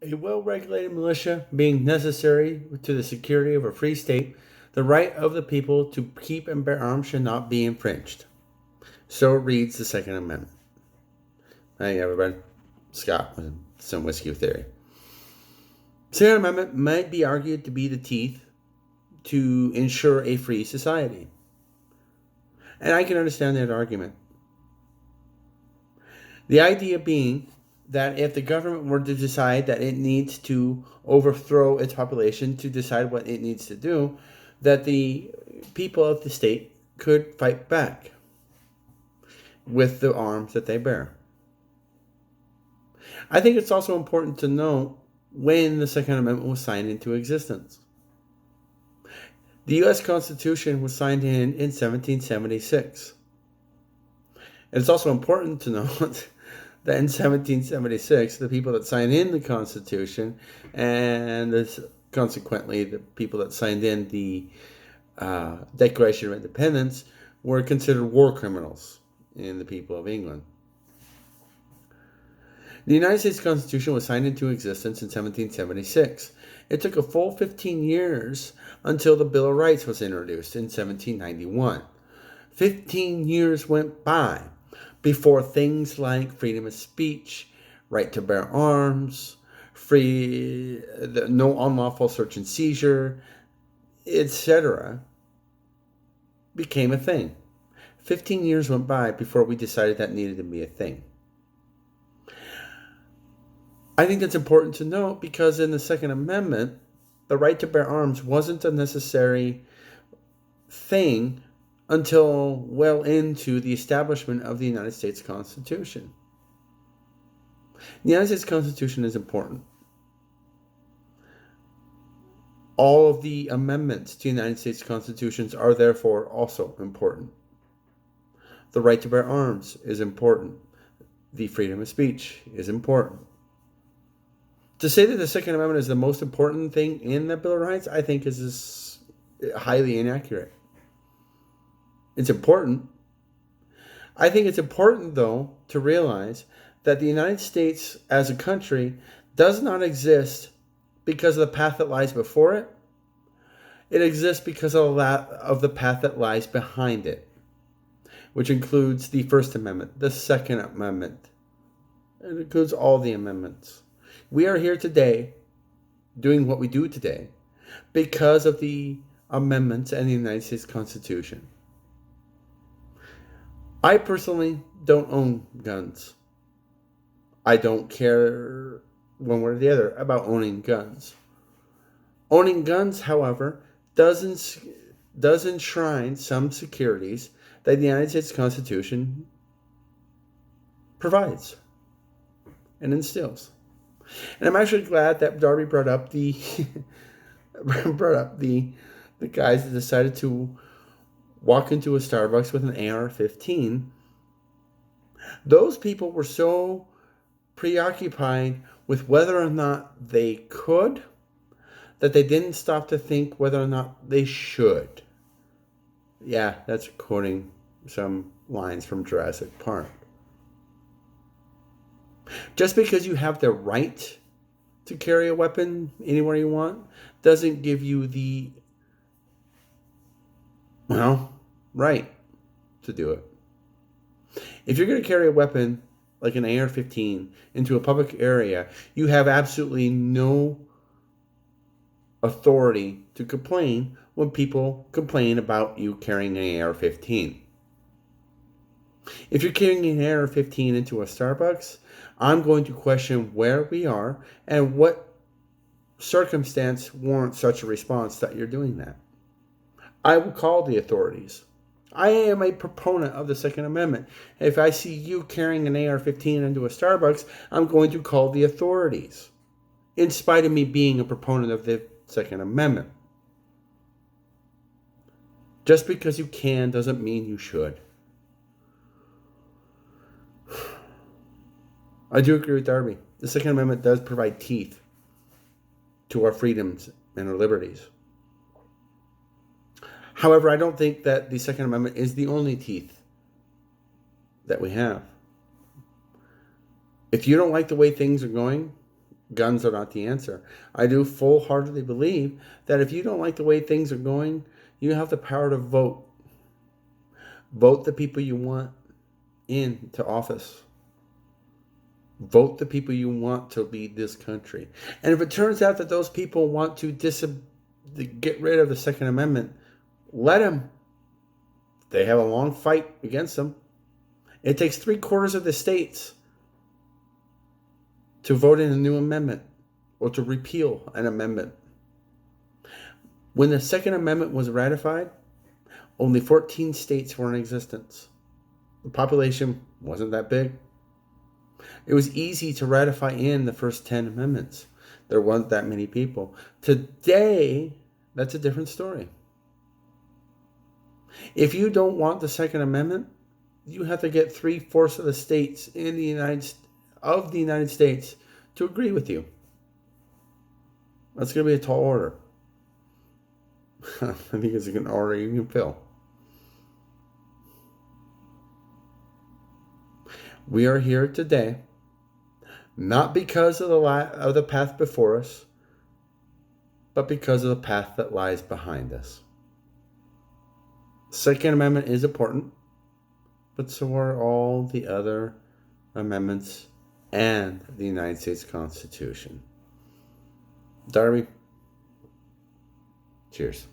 A well-regulated militia being necessary to the security of a free state, the right of the people to keep and bear arms should not be infringed. So reads the Second Amendment. Hey, everybody. Scott with some whiskey theory. The Second Amendment might be argued to be the teeth to ensure a free society. And I can understand that argument. The idea being that if the government were to decide that it needs to overthrow its population to decide what it needs to do, that the people of the state could fight back with the arms that they bear. I think it's also important to note when the Second Amendment was signed into existence. The U.S. Constitution was signed in 1776. And it's also important to note that in 1776, the people that signed in the Constitution and consequently the people that signed in the Declaration of Independence were considered war criminals in the people of England. The United States Constitution was signed into existence in 1776. It took a full 15 years until the Bill of Rights was introduced in 1791. 15 years went by before things like freedom of speech, right to bear arms, no unlawful search and seizure, etc., became a thing. 15 years went by before we decided that needed to be a thing. I think that's important to note because in the Second Amendment, the right to bear arms wasn't a necessary thing until well into the establishment of the United States Constitution. The United States Constitution is important. All of the amendments to the United States Constitutions are therefore also important. The right to bear arms is important. The freedom of speech is important. To say that the Second Amendment is the most important thing in the Bill of Rights, I think is highly inaccurate. It's important. I think it's important, though, to realize that the United States as a country does not exist because of the path that lies before it. It exists because of the path that lies behind it, which includes the First Amendment, the Second Amendment. It includes all the amendments. We are here today doing what we do today because of the amendments and the United States Constitution. I personally don't own guns. I don't care one way or the other about owning guns. Owning guns, however, does enshrine some securities that the United States Constitution provides and instills. And I'm actually glad that Darby brought up the guys that decided to walk into a Starbucks with an AR-15. Those people were so preoccupied with whether or not they could that they didn't stop to think whether or not they should. Yeah, that's quoting some lines from Jurassic Park. Just because you have the right to carry a weapon anywhere you want doesn't give you the, right to do it. If you're going to carry a weapon like an AR-15 into a public area, you have absolutely no authority to complain when people complain about you carrying an AR-15. If you're carrying an AR-15 into a Starbucks, I'm going to question where we are and what circumstance warrants such a response that you're doing that. I will call the authorities. I am a proponent of the Second Amendment. If I see you carrying an AR-15 into a Starbucks, I'm going to call the authorities, in spite of me being a proponent of the Second Amendment. Just because you can doesn't mean you should. I do agree with Darby. The Second Amendment does provide teeth to our freedoms and our liberties. However, I don't think that the Second Amendment is the only teeth that we have. If you don't like the way things are going, Guns are not the answer. I do full-heartedly believe that if you don't like the way things are going, you have the power to vote. Vote the people you want into office. Vote the people you want to lead this country. And if it turns out that those people want to get rid of the Second Amendment, let them. They have a long fight against them. It takes 3/4 of the states to vote in a new amendment or to repeal an amendment. When the Second Amendment was ratified, only 14 states were in existence. The population wasn't that big. It was easy to ratify in the first 10 amendments. There weren't that many people. Today, that's a different story. If you don't want the Second Amendment, you have to get 3/4 of the states in the United States to agree with you. That's going to be a tall order. I think it's an order you can fill. We are here today, not because of the path before us, but because of the path that lies behind us. Second Amendment is important, but so are all the other amendments and the United States Constitution. Darby, cheers.